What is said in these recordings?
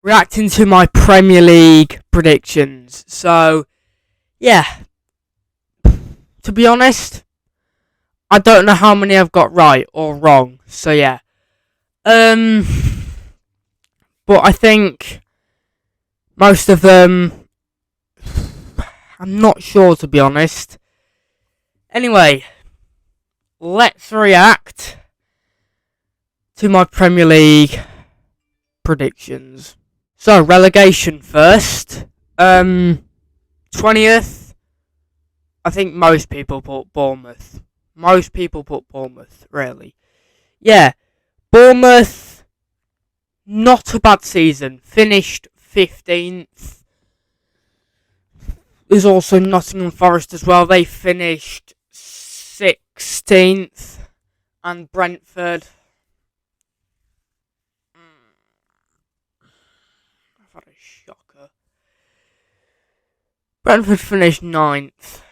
reacting to my Premier League predictions. So, yeah, to be honest, I don't know how many I've got right or wrong. So, yeah. Um, but I think most of them, I'm not sure to be honest. Anyway, let's react to my Premier League predictions. So, relegation first. 20th, I think most people put Bournemouth. Most people put Bournemouth, really. Yeah, Bournemouth, not a bad season. Finished 15th. There's also Nottingham Forest as well. They finished 16th. And Brentford. I've had a shocker. Brentford finished 9th.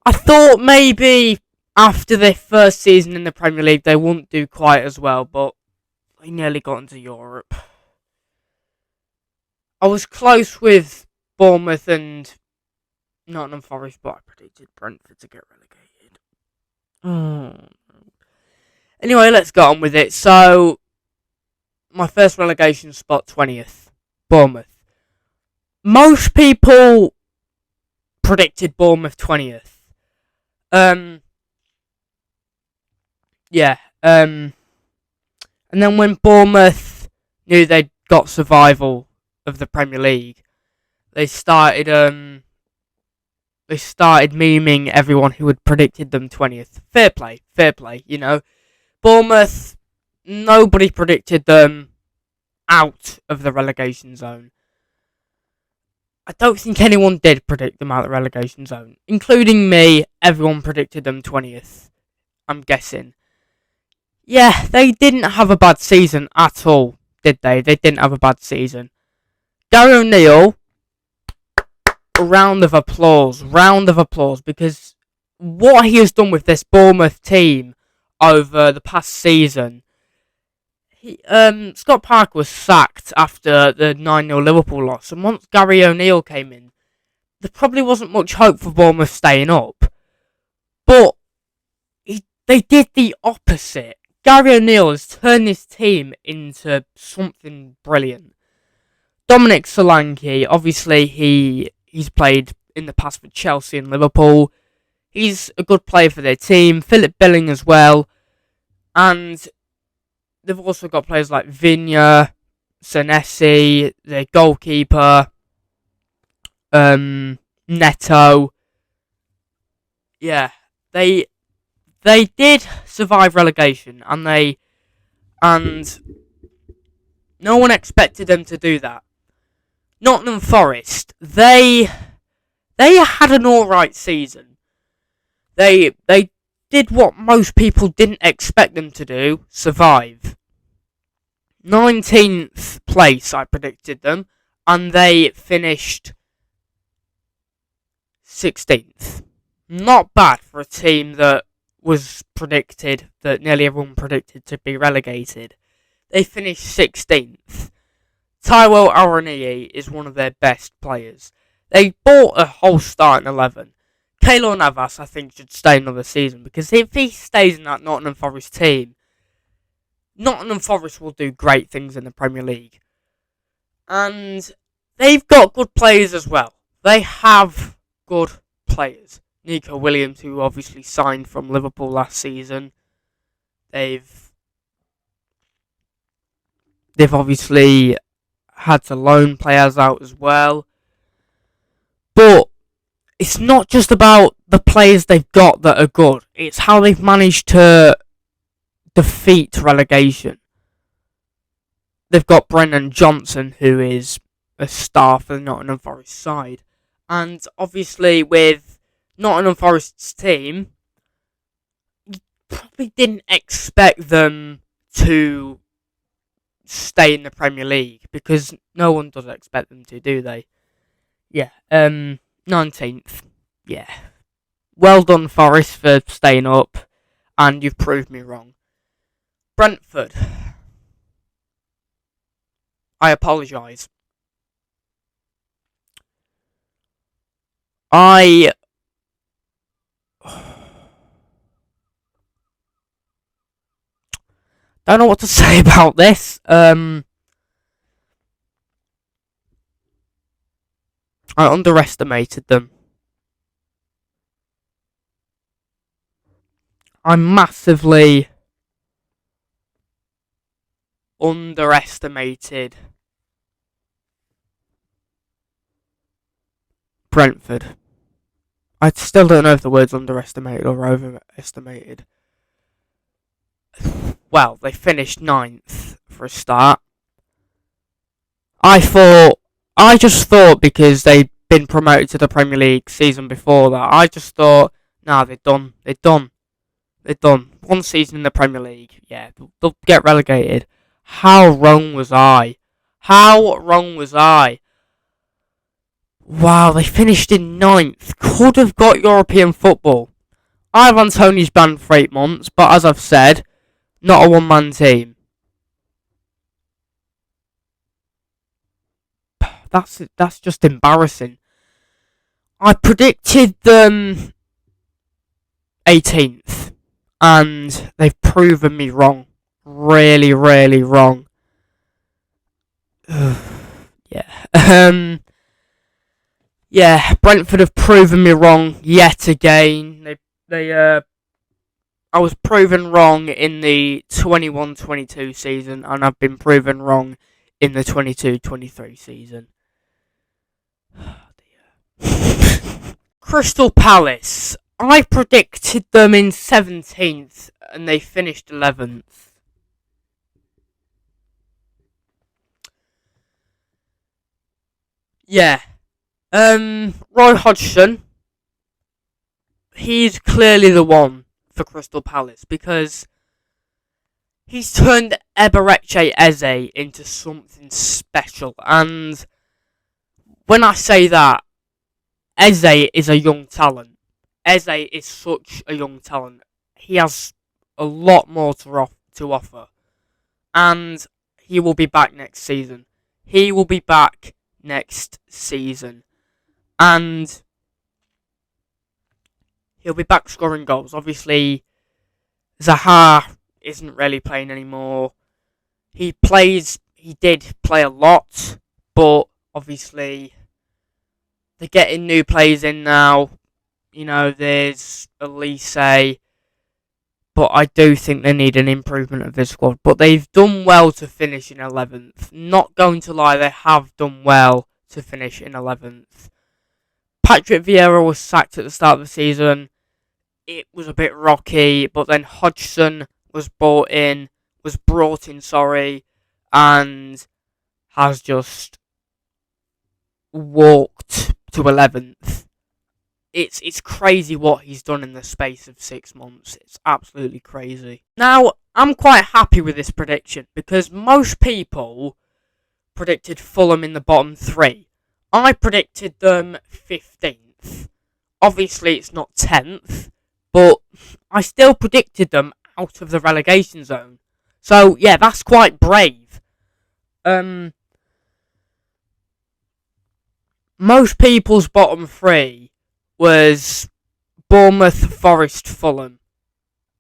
I thought maybe after their first season in the Premier League they wouldn't do quite as well, but they nearly got into Europe. I was close with Bournemouth and Nottingham Forest, but I predicted Brentford to get relegated. Anyway, let's get on with it. So, my first relegation spot, 20th. Bournemouth. Most people predicted Bournemouth 20th. Yeah. And then when Bournemouth knew they'd got survival of the Premier League, they started memeing everyone who had predicted them 20th. Fair play, you know. Bournemouth, nobody predicted them out of the relegation zone. I don't think anyone did predict them out of the relegation zone. Including me, everyone predicted them 20th. I'm guessing. Yeah, they didn't have a bad season at all, did they? They didn't have a bad season. Gary O'Neill, round of applause, because what he has done with this Bournemouth team over the past season. Scott Parker was sacked after the 9-0 Liverpool loss, and once Gary O'Neill came in, there probably wasn't much hope for Bournemouth staying up. But they did the opposite. Gary O'Neill has turned this team into something brilliant. Dominic Solanke, obviously he's played in the past for Chelsea and Liverpool. He's a good player for their team. Philip Billing as well. And they've also got players like Vinya, Senesi, their goalkeeper, Neto. Yeah, they did survive relegation, and no one expected them to do that. Nottingham Forest, they had an alright season. They did what most people didn't expect them to do, survive. 19th place, I predicted them, and they finished 16th. Not bad for a team that nearly everyone predicted to be relegated. They finished 16th. Taiwo Awoniyi is one of their best players. They bought a whole starting 11. Keylor Navas, I think, should stay another season, because if he stays in that Nottingham Forest team, Nottingham Forest will do great things in the Premier League. And they've got good players as well. They have good players. Nico Williams, who obviously signed from Liverpool last season. They've obviously had to loan players out as well. But it's not just about the players they've got that are good. It's how they've managed to defeat relegation. They've got Brennan Johnson, who is a star for the Nottingham Forest side. And obviously with Nottingham Forest's team, you probably didn't expect them to stay in the Premier League, because no one does expect them to, do they? Yeah, 19th. Yeah. Well done, Forest, for staying up, and you've proved me wrong. Brentford. I apologise. I don't know what to say about this. I underestimated them. I massively underestimated Brentford. I still don't know if the word's underestimated or overestimated. Well, they finished ninth for a start. I just thought because they'd been promoted to the Premier League season before that, I just thought, nah, they're done. They're done. They're done. One season in the Premier League, yeah, they'll get relegated. How wrong was I? How wrong was I? Wow, they finished in ninth. Could have got European football. Ivan Toney's banned for 8 months, but as I've said, not a one-man team. That's just embarrassing. I predicted them 18th, and they've proven me wrong. Really, really wrong. Yeah. Yeah, Brentford have proven me wrong yet again. I was proven wrong in the 21-22 season, and I've been proven wrong in the 22-23 season. Crystal Palace. I predicted them in 17th, and they finished 11th. Yeah. Roy Hodgson. He's clearly the one for Crystal Palace because he's turned Eberechi Eze into something special. And when I say that, Eze is a young talent. Eze is such a young talent. He has a lot more to offer. And he will be back next season. He will be back next season. And he'll be back scoring goals. Obviously, Zaha isn't really playing anymore. He did play a lot, but obviously they're getting new players in now. You know, there's Elise, but I do think they need an improvement of this squad. But they've done well to finish in 11th. Not going to lie, they have done well to finish in 11th. Patrick Vieira was sacked at the start of the season. It was a bit rocky, but then Hodgson was brought in, and has just walked to 11th. It's crazy what he's done in the space of 6 months. It's absolutely crazy. Now, I'm quite happy with this prediction because most people predicted Fulham in the bottom 3. I predicted them 15th. Obviously, it's not 10th, but I still predicted them out of the relegation zone. So, yeah, that's quite brave. Most people's bottom 3 was Bournemouth, Forest, Fulham.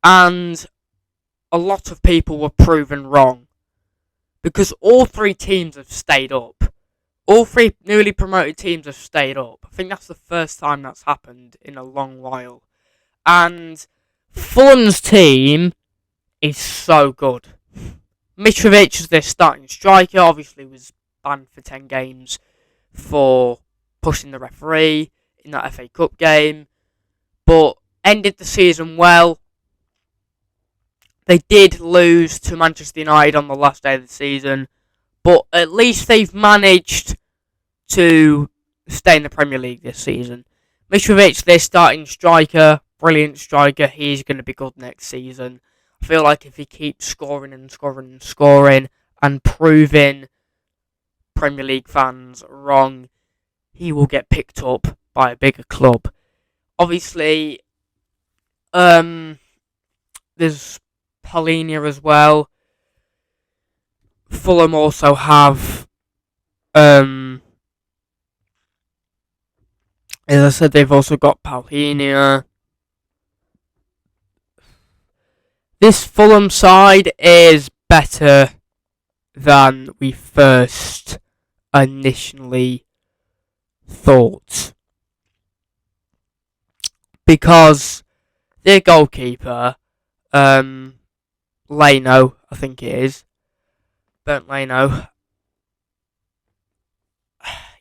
And a lot of people were proven wrong. Because all 3 teams have stayed up. All 3 newly promoted teams have stayed up. I think that's the first time that's happened in a long while. And Fulham's team is so good. Mitrovic is their starting striker. Obviously was banned for 10 games for pushing the referee in that FA Cup game. But ended the season well. They did lose to Manchester United on the last day of the season. But at least they've managed to stay in the Premier League this season. Mitrovic, their starting striker, brilliant striker. He's going to be good next season. I feel like if he keeps scoring and proving Premier League fans wrong, he will get picked up by a bigger club. Obviously, there's Palhinha as well. Fulham also have Um, as I said, they've also got Palhinha. This Fulham side is better than we first initially thought. Because their goalkeeper, Leno, I think it is, Bernd Leno,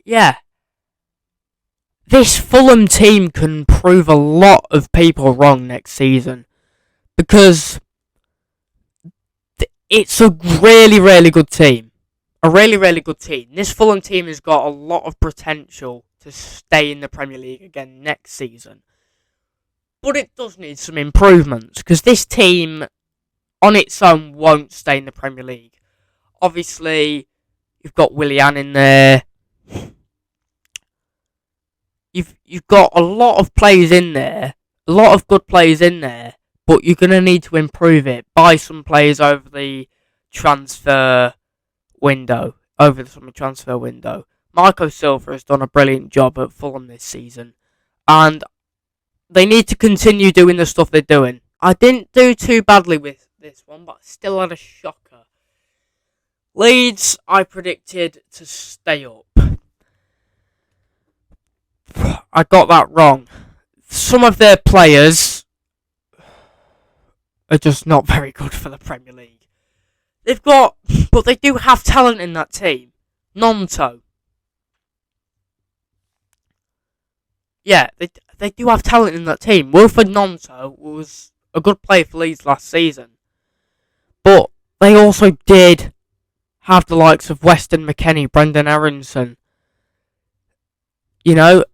yeah, this Fulham team can prove a lot of people wrong next season. Because it's a really, really good team. A really, really good team. This Fulham team has got a lot of potential to stay in the Premier League again next season. But it does need some improvements, because this team on its own won't stay in the Premier League. Obviously, you've got Willian in there. You've got a lot of players in there, a lot of good players in there, but you're going to need to improve it. Buy some players over the transfer window. Marco Silva has done a brilliant job at Fulham this season, and they need to continue doing the stuff they're doing. I didn't do too badly with this one, but I still had a shocker. Leeds, I predicted to stay up. I got that wrong. Some of their players are just not very good for the Premier League. But they do have talent in that team. Gnonto. Yeah, they do have talent in that team. Wilfred Gnonto was a good player for Leeds last season. But they also did have the likes of Weston McKennie, Brendan Aronson. You know,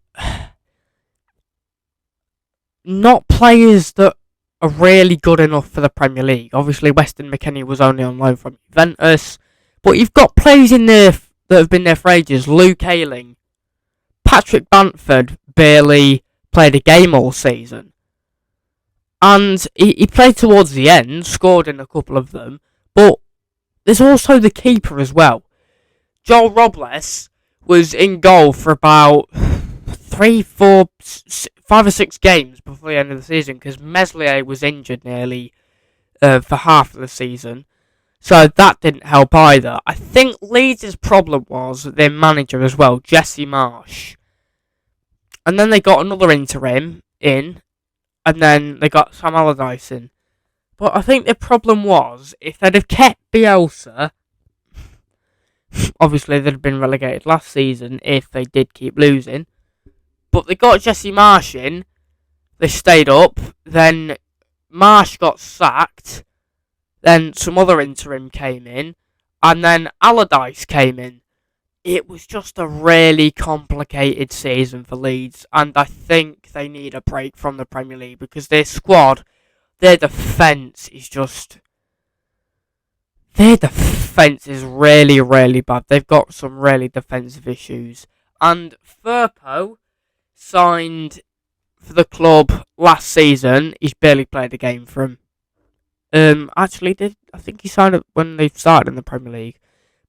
not players that are really good enough for the Premier League. Obviously, Weston McKennie was only on loan from Juventus. But you've got players in there that have been there for ages. Luke Ayling. Patrick Bamford barely played a game all season. And he played towards the end, scored in a couple of them. But there's also the keeper as well. Joel Robles was in goal for about 5 or 6 games before the end of the season, because Meslier was injured nearly for half of the season. So that didn't help either. I think Leeds' problem was their manager as well, Jesse Marsh. And then they got another interim in, and then they got Sam Allardyce in. But I think the problem was, if they'd have kept Bielsa, obviously they'd have been relegated last season if they did keep losing. But they got Jesse Marsh in, they stayed up, then Marsh got sacked, then some other interim came in, and then Allardyce came in. It was just a really complicated season for Leeds, and I think they need a break from the Premier League, because their squad, their defence is really, really bad. They've got some really defensive issues. And Firpo signed for the club last season. He's barely played a game for him. I think he signed up when they started in the Premier League.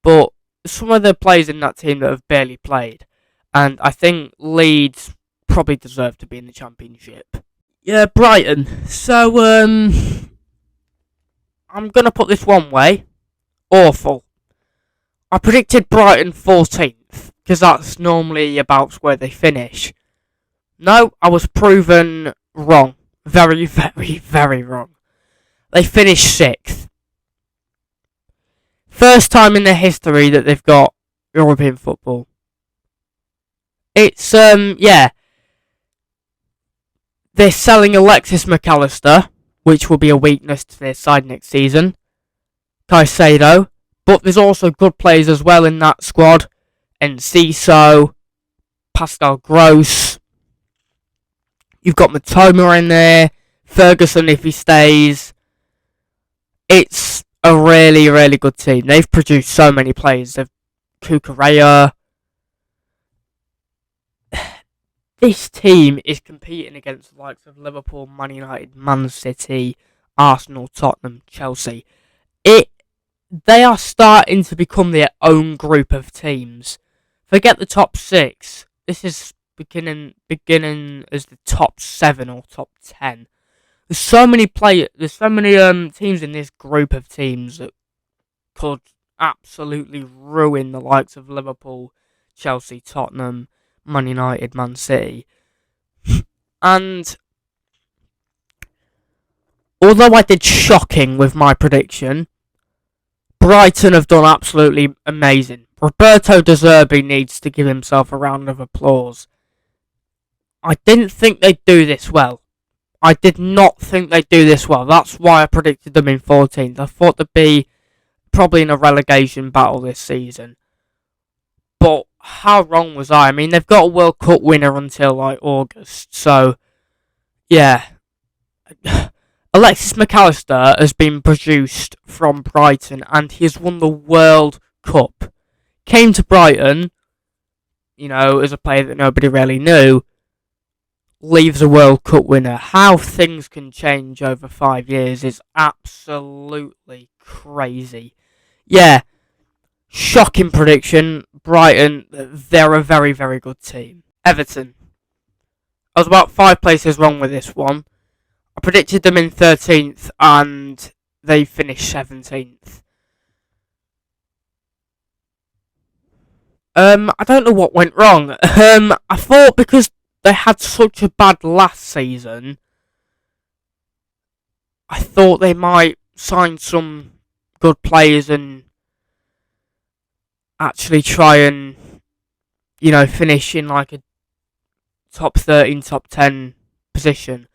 But some of the players in that team that have barely played. And I think Leeds probably deserve to be in the Championship. Yeah, Brighton. So, I'm going to put this one way. Awful. I predicted Brighton 14th, because that's normally about where they finish. No, I was proven wrong. Very, very, very wrong. They finished 6th. First time in their history that they've got European football. It's, yeah. They're selling Alexis McAllister, which will be a weakness to their side next season. Caicedo. But there's also good players as well in that squad. Enciso, Pascal Gross. You've got Matoma in there. Ferguson if he stays. It's a really, really good team. They've produced so many players. They've Cucurella. This team is competing against the likes of Liverpool, Man United, Man City, Arsenal, Tottenham, Chelsea. They are starting to become their own group of teams. Forget the top 6. This is beginning as the top 7 or top 10. There's so many teams in this group of teams that could absolutely ruin the likes of Liverpool, Chelsea, Tottenham, Man United, Man City. And although I did shocking with my prediction, Brighton have done absolutely amazing. Roberto De Zerbi needs to give himself a round of applause. I didn't think they'd do this well. I did not think they'd do this well. That's why I predicted them in 14th. I thought they'd be probably in a relegation battle this season. But how wrong was I? I mean, they've got a World Cup winner until like August. So, yeah. Alexis McAllister has been produced from Brighton and he's won the World Cup. Came to Brighton, as a player that nobody really knew, leaves a World Cup winner. How things can change over 5 years is absolutely crazy. Yeah, shocking prediction. Brighton, they're a very, very good team. Everton. I was about 5 places wrong with this one. I predicted them in 13th and they finished 17th. I don't know what went wrong. I thought because they had such a bad last season, I thought they might sign some good players and actually try and, finish in like a top 13, top 10 position.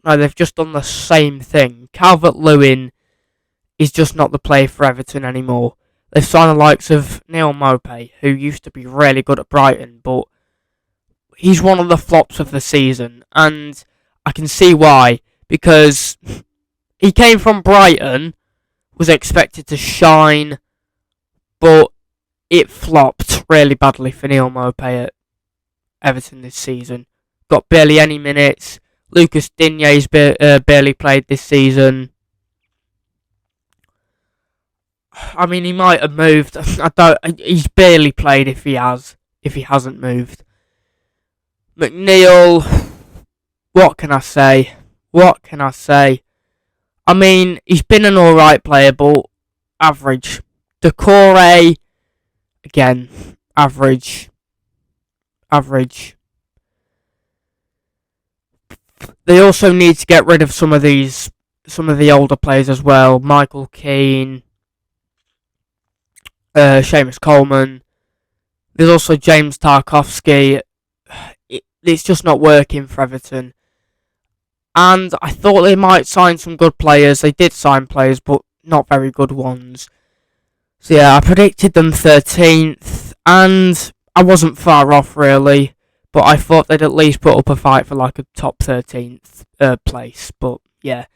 No, they've just done the same thing. Calvert-Lewin is just not the player for Everton anymore. They've signed the likes of Neil Maupay, who used to be really good at Brighton, but he's one of the flops of the season, and I can see why, because he came from Brighton, was expected to shine, but it flopped really badly for Neil Maupay at Everton this season. Got barely any minutes. Lucas Digne's barely played this season. I mean, he might have moved. He's barely played if he hasn't moved. McNeil, what can I say? I mean, he's been an alright player, but average. Decore, again, average. They also need to get rid of some of the older players as well. Michael Keane, Seamus Coleman. There's also James Tarkowski. It's just not working for Everton. And I thought they might sign some good players. They did sign players, but not very good ones. So yeah, I predicted them 13th, and I wasn't far off really. But I thought they'd at least put up a fight for like a top 13th place. But yeah,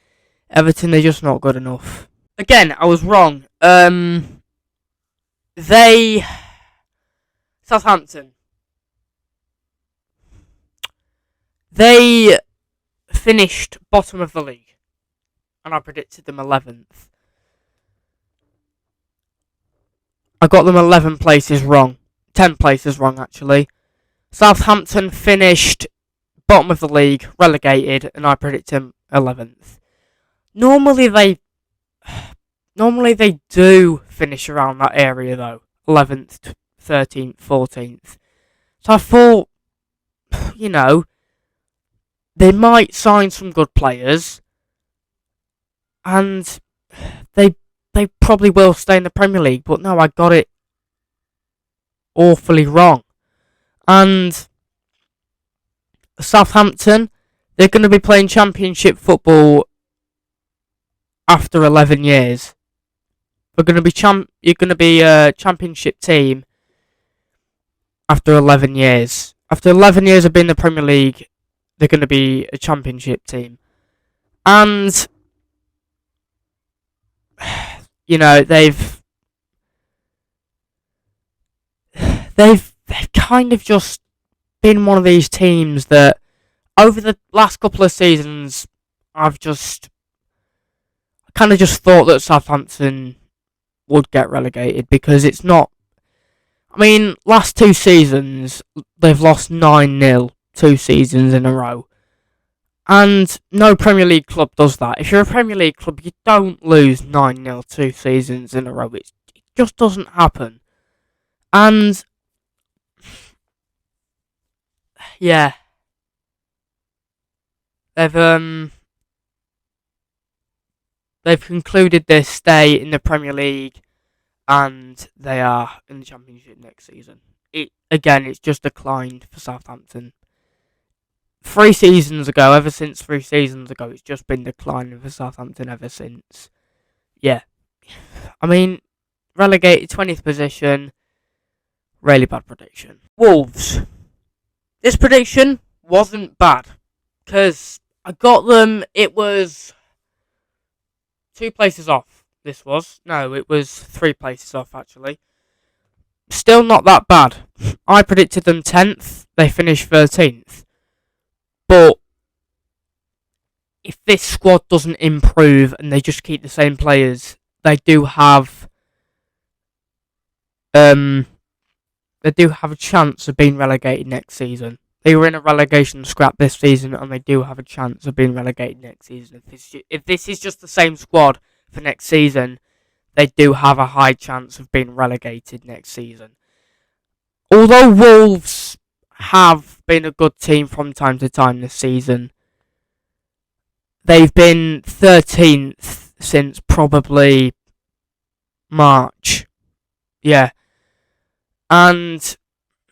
Everton, they're just not good enough. Again, I was wrong. Southampton. They finished bottom of the league. And I predicted them 11th. I got them 11 places wrong. 10 places wrong, actually. Southampton finished bottom of the league, relegated, and I predicted them 11th. Normally they do finish around that area though. 11th, 13th, 14th. So I thought, they might sign some good players, and they probably will stay in the Premier League. But no, I got it awfully wrong. And Southampton, they're going to be playing Championship football after 11 years. You're going to be a Championship team after 11 years. After 11 years of being in the Premier League, they're going to be a Championship team. And they've kind of just been one of these teams that over the last couple of seasons I've kind of just thought that Southampton would get relegated, because I mean, last 2 seasons, they've lost 9-0 2 seasons in a row. And no Premier League club does that. If you're a Premier League club, you don't lose 9-0 2 seasons in a row. It just doesn't happen. And, yeah. They've concluded their stay in the Premier League, and they are in the Championship next season. It's just declined for Southampton. 3 seasons ago, ever since 3 seasons ago, it's just been declining for Southampton ever since. Yeah. I mean, relegated 20th position, really bad prediction. Wolves. This prediction wasn't bad, because I got them, it was 2 places off. It was 3 places off, actually. Still not that bad. I predicted them 10th, they finished 13th. But if this squad doesn't improve and they just keep the same players, they do have a chance of being relegated next season. They were in a relegation scrap this season, and they do have a chance of being relegated next season. If this is just the same squad for next season, they do have a high chance of being relegated next season. Although Wolves have been a good team from time to time this season, they've been 13th since probably March. Yeah. And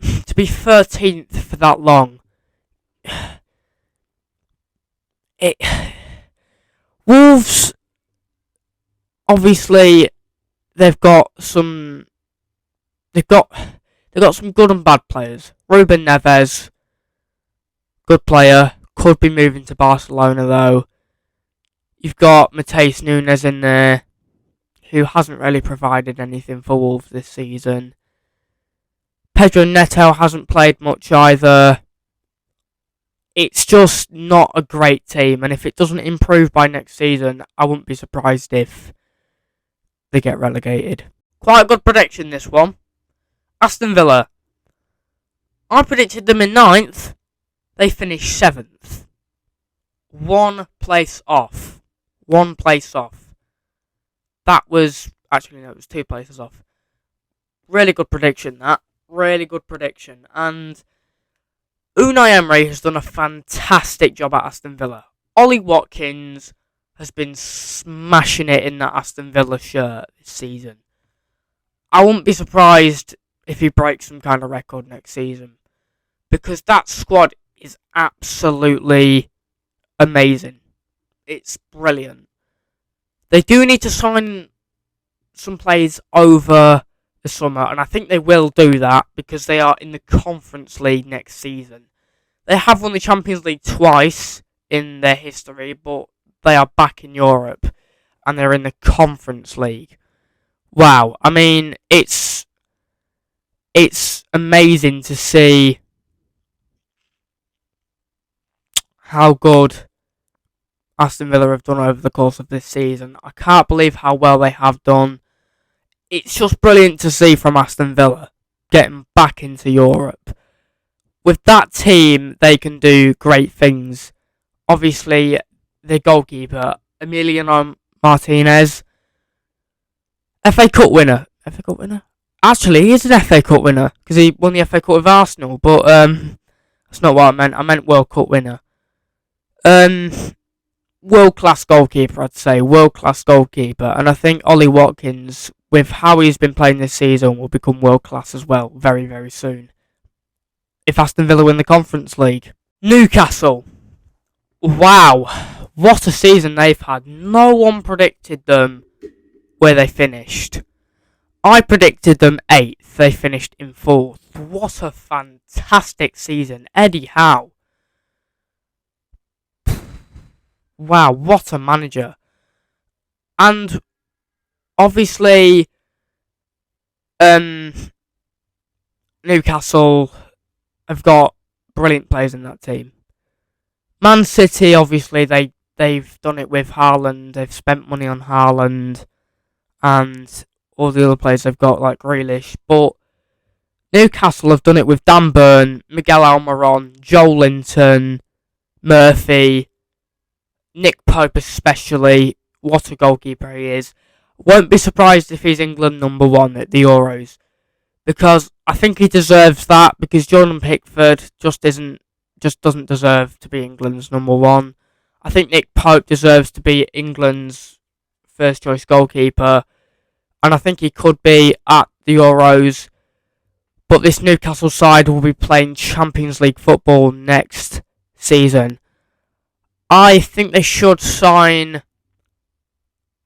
to be 13th for that long, Wolves, obviously, they've got some good and bad players. Ruben Neves, good player, could be moving to Barcelona though. You've got Matheus Nunes in there, who hasn't really provided anything for Wolves this season. Pedro Neto hasn't played much either. It's just not a great team, and if it doesn't improve by next season, I wouldn't be surprised if they get relegated. Quite a good prediction, this one. Aston Villa. I predicted them in 9th. They finished 7th. 1 place off. 1 place off. That was... Actually, no, it was 2 places off. Really good prediction, that. Really good prediction. And Unai Emery has done a fantastic job at Aston Villa. Ollie Watkins has been smashing it in that Aston Villa shirt this season. I wouldn't be surprised if he breaks some kind of record next season, because that squad is absolutely amazing. It's brilliant. They do need to sign some players over the summer, and I think they will do that because they are in the Conference League next season. They have won the Champions League twice in their history, but they are back in Europe and they're in the Conference League. Wow, I mean, it's amazing to see how good Aston Villa have done over the course of this season. I can't believe how well they have done. It's just brilliant to see from Aston Villa getting back into Europe. With that team, they can do great things. Obviously, the goalkeeper, Emiliano Martinez, FA Cup winner. FA Cup winner? Actually, he is an FA Cup winner because he won the FA Cup with Arsenal, but that's not what I meant. I meant World Cup winner. World-class goalkeeper, I'd say. World-class goalkeeper. And I think Ollie Watkins, with how he's been playing this season, will become world-class as well very, very soon. If Aston Villa win the Conference League. Newcastle. Wow. What a season they've had. No one predicted them where they finished. I predicted them 8th. They finished in 4th. What a fantastic season. Eddie Howe. Wow, what a manager. And obviously, Newcastle have got brilliant players in that team. Man City, obviously, they've done it with Haaland. They've spent money on Haaland and all the other players they've got, like Grealish. But Newcastle have done it with Dan Burn, Miguel Almiron, Joel Linton, Murphy, Nick Pope especially. What a goalkeeper he is. Won't be surprised if he's England #1 at the Euros. Because I think he deserves that, because Jordan Pickford just doesn't deserve to be England's #1. I think Nick Pope deserves to be England's first choice goalkeeper, and I think he could be at the Euros. But this Newcastle side will be playing Champions League football next season. I think they should sign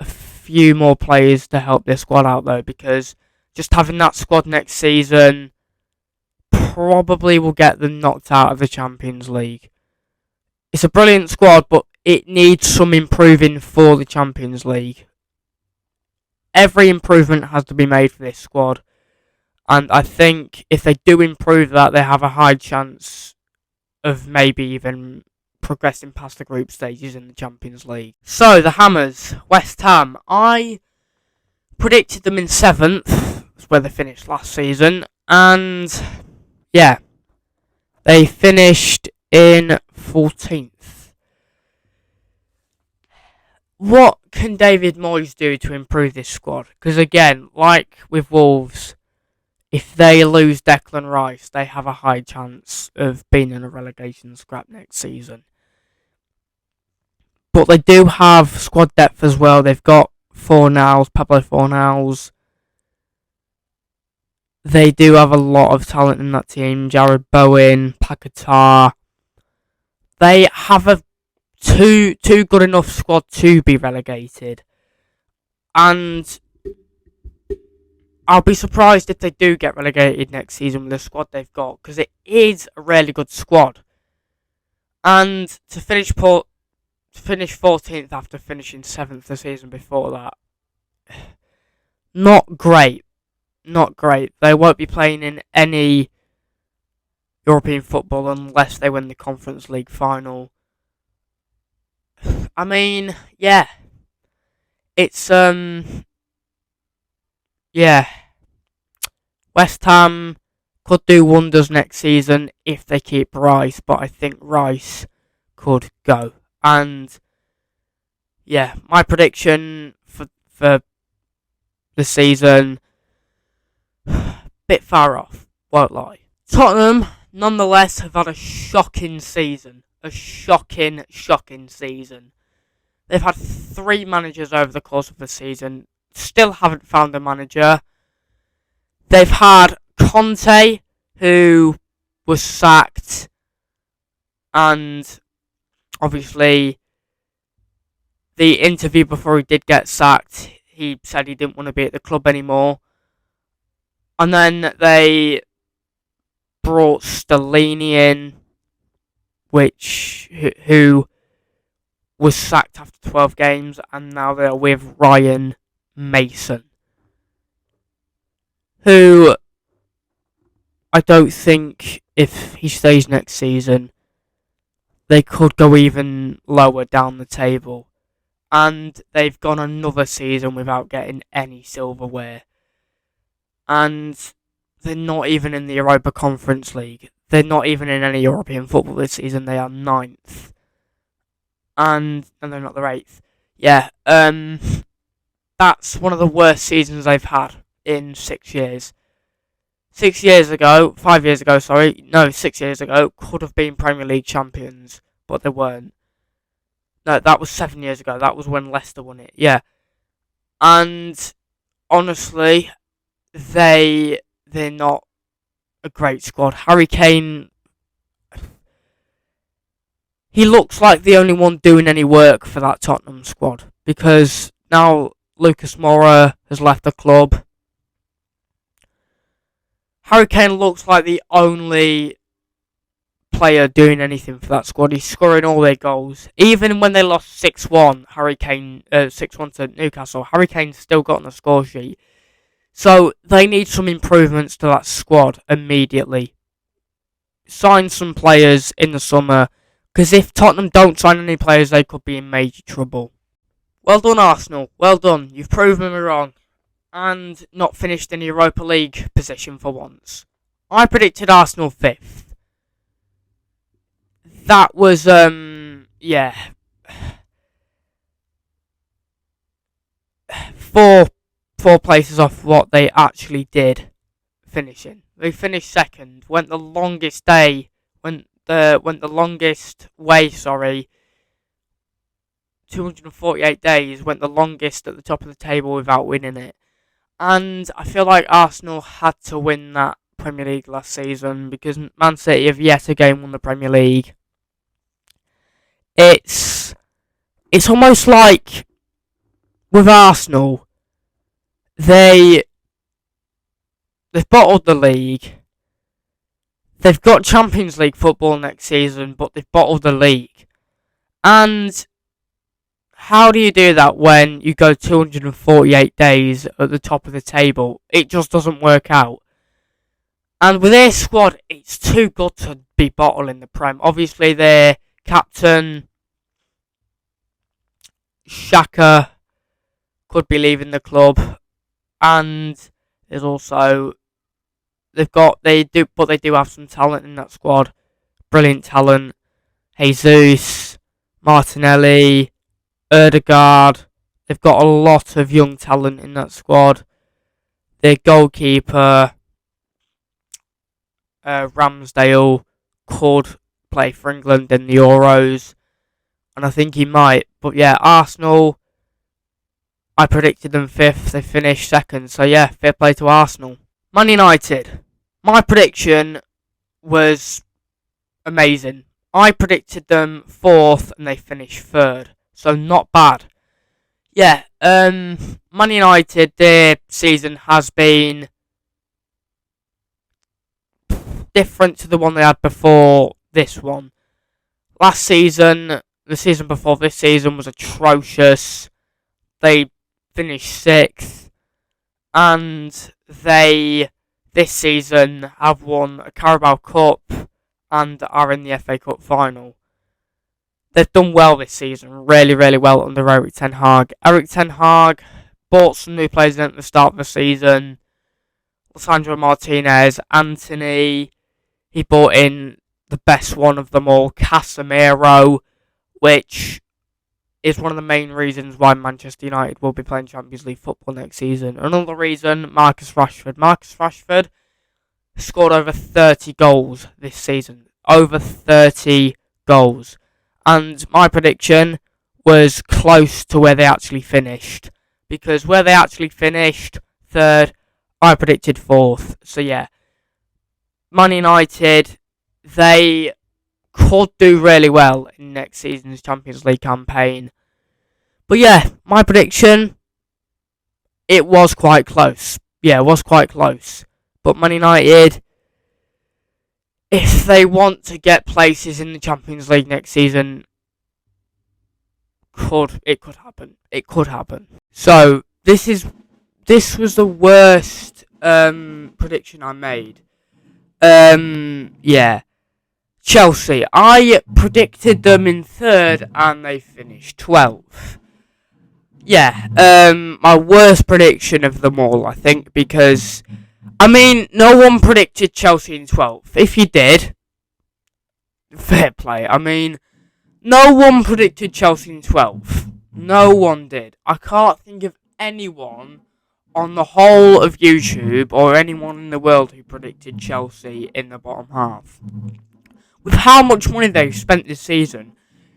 a few more players to help their squad out though, because just having that squad next season probably will get them knocked out of the Champions League. It's a brilliant squad, but it needs some improving for the Champions League. Every improvement has to be made for this squad, and I think if they do improve that, they have a high chance of maybe even progressing past the group stages in the Champions League. So, the Hammers, West Ham. I predicted them in 7th, that's where they finished last season, and yeah, they finished in 14th. What can David Moyes do to improve this squad? Because again, like with Wolves, if they lose Declan Rice, they have a high chance of being in a relegation scrap next season. But they do have squad depth as well. They've got Pablo Fornals. They do have a lot of talent in that team. Jared Bowen, Paquetá. They have a too good enough squad to be relegated. And I'll be surprised if they do get relegated next season with the squad they've got, because it is a really good squad. And to finish 14th after finishing 7th the season before that, not great. Not great. They won't be playing in any European football unless they win the Conference League final. I mean, yeah. It's, yeah. West Ham could do wonders next season if they keep Rice, but I think Rice could go. And yeah, my prediction for the season, bit far off, won't lie. Tottenham, nonetheless, have had a shocking season. A shocking season. They've had 3 managers over the course of the season. Still haven't found a manager. They've had Conte, who was sacked, and obviously the interview before he did get sacked, he said he didn't want to be at the club anymore. And then they brought Stellini in, who was sacked after 12 games, and now they're with Ryan Mason, who I don't think, if he stays next season, they could go even lower down the table. And they've gone another season without getting any silverware. And they're not even in the Europa Conference League. They're not even in any European football this season. They are 9th. And they're not, they're 8th. Yeah, that's one of the worst seasons they've had in 6 years. 6 years ago, 5 years ago, 6 years ago, could have been Premier League champions, but they weren't. No, that was 7 years ago. That was when Leicester won it. Yeah. And honestly, they're not a great squad. Harry Kane, he looks like the only one doing any work for that Tottenham squad, because now Lucas Moura has left the club. Harry Kane looks like the only player doing anything for that squad. He's scoring all their goals. Even when they lost 6-1, 6-1 to Newcastle, Harry Kane still got on the score sheet. So they need some improvements to that squad immediately. Sign some players in the summer, because if Tottenham don't sign any players, they could be in major trouble. Well done, Arsenal. Well done. You've proven me wrong. And not finished in the Europa League position for once. I predicted Arsenal 5th. That was, yeah, four places off what they actually did finishing. They finished second, went the longest way, 248 days, went the longest at the top of the table without winning it. And I feel like Arsenal had to win that Premier League last season because Man City have yet again won the Premier League. It's almost like with Arsenal, they've bottled the league. They've got Champions League football next season, but they've bottled the league. And how do you do that when you go 248 days at the top of the table? It just doesn't work out. And with their squad, it's too good to be bottling the Prem. Obviously, their captain, Xhaka, could be leaving the club. And there's also they do have some talent in that squad. Brilliant talent. Jesus, Martinelli, Ødegaard. They've got a lot of young talent in that squad. Their goalkeeper, Ramsdale, could play for England in the Euros. And I think he might. But yeah, Arsenal, I predicted them 5th. They finished 2nd. So yeah, fair play to Arsenal. Man United. My prediction was amazing. I predicted them 4th and they finished 3rd. So not bad. Yeah, Man United, their season has been different to the one they had before this one. Last season, the season before this season was atrocious. They finished 6th. And this season, have won a Carabao Cup and are in the FA Cup final. They've done well this season, really, really well under Erik ten Hag. Erik ten Hag bought some new players in at the start of the season. Lisandro Martinez, Antony. He bought in the best one of them all, Casemiro, which is one of the main reasons why Manchester United will be playing Champions League football next season. Another reason, Marcus Rashford. Marcus Rashford scored over 30 goals this season. Over 30 goals. And my prediction was close to where they actually finished. Because where they actually finished, 3rd, I predicted 4th. So yeah, Man United, they could do really well in next season's Champions League campaign. But yeah, my prediction, it was quite close. Yeah, it was quite close. But Man United, if they want to get places in the Champions League next season, it could happen. It could happen. So this was the worst prediction I made. Yeah. Chelsea. I predicted them in 3rd and they finished 12th. Yeah, my worst prediction of them all, I think, because, I mean, no one predicted Chelsea in 12th. If you did, fair play. I mean, no one predicted Chelsea in 12th. No one did. I can't think of anyone on the whole of YouTube or anyone in the world who predicted Chelsea in the bottom half. With how much money they've spent this season,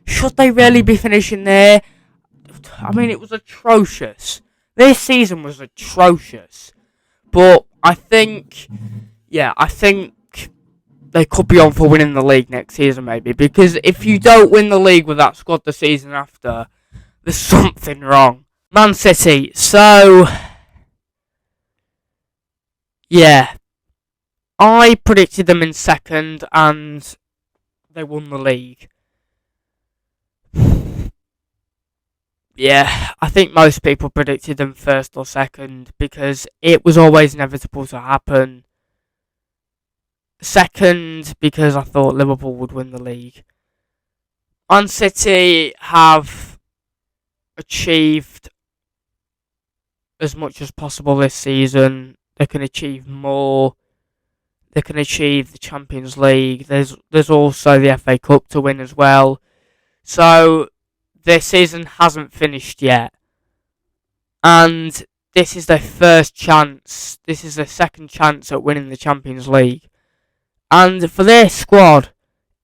should they really be finishing there? I mean, it was atrocious. This season was atrocious. But I think they could be on for winning the league next season, maybe. Because if you don't win the league with that squad the season after, there's something wrong. Man City. So, yeah. I predicted them in 2nd and they won the league. Yeah, I think most people predicted them 1st or 2nd because it was always inevitable to happen. 2nd because I thought Liverpool would win the league. Man City have achieved as much as possible this season. They can achieve more. they can achieve the Champions League. There's also the FA Cup to win as well. So their season hasn't finished yet. And this is their first chance. This is their second chance at winning the Champions League. And for their squad,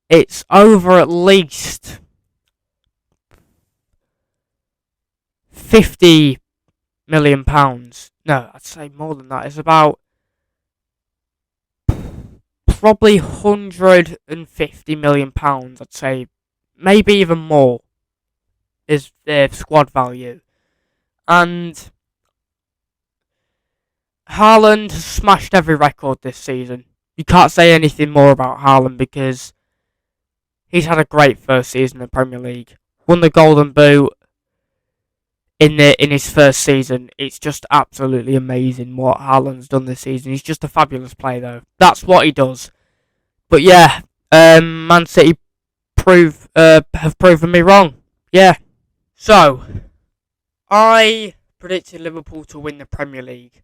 it's over at least £50 million. No, I'd say more than that. It's about probably £150 million. I'd say maybe even more is their squad value. And Haaland has smashed every record this season. You can't say anything more about Haaland because he's had a great first season in the Premier League. Won the Golden Boot in his first season. It's just absolutely amazing what Haaland's done this season. He's just a fabulous player, though. That's what he does. But yeah, Man City have proven me wrong. Yeah. So, I predicted Liverpool to win the Premier League.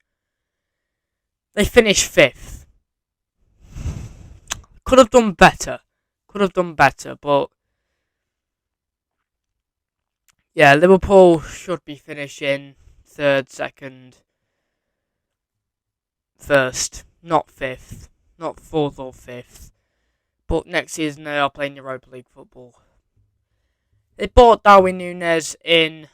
They finished 5th. Could have done better, but yeah, Liverpool should be finishing 3rd, 2nd, 1st, not 5th, not 4th or 5th. But next season they are playing Europa League football. They bought Darwin Núñez in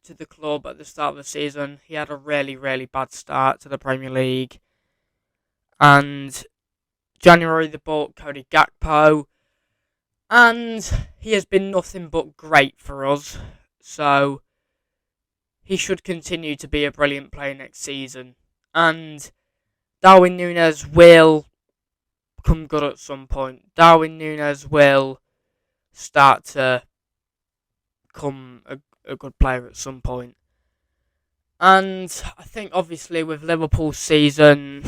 to the club at the start of the season. He had a really, really bad start to the Premier League. And January they bought Cody Gakpo. And he has been nothing but great for us. So he should continue to be a brilliant player next season. And Darwin Núñez will come good at some point. Darwin Núñez will start to become a good player at some point. And I think obviously with Liverpool's season,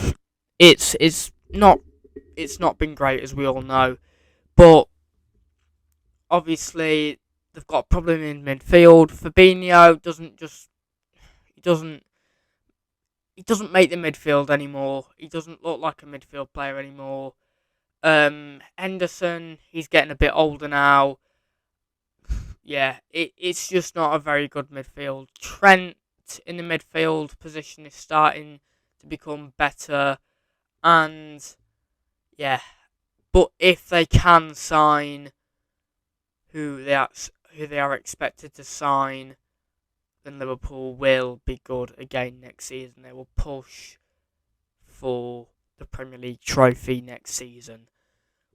it's not been great, as we all know. But obviously they've got a problem in midfield. Fabinho doesn't make the midfield anymore. He doesn't look like a midfield player anymore. Henderson, he's getting a bit older now. Yeah, it's just not a very good midfield. Trent in the midfield position is starting to become better. And yeah, but if they can sign who they are expected to sign, then Liverpool will be good again next season. They will push for the Premier League trophy next season.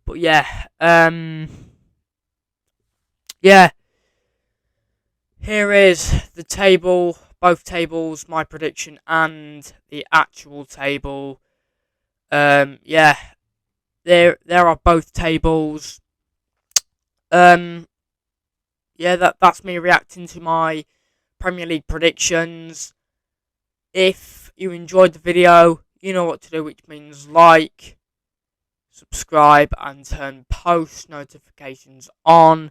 But yeah, here is the table, both tables, my prediction and the actual table. There are both tables. That's me reacting to my Premier League predictions. If you enjoyed the video, you know what to do, which means like, subscribe, and turn post notifications on.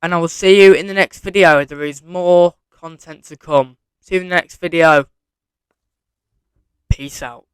And I will see you in the next video. There is more content to come. See you in the next video. Peace out.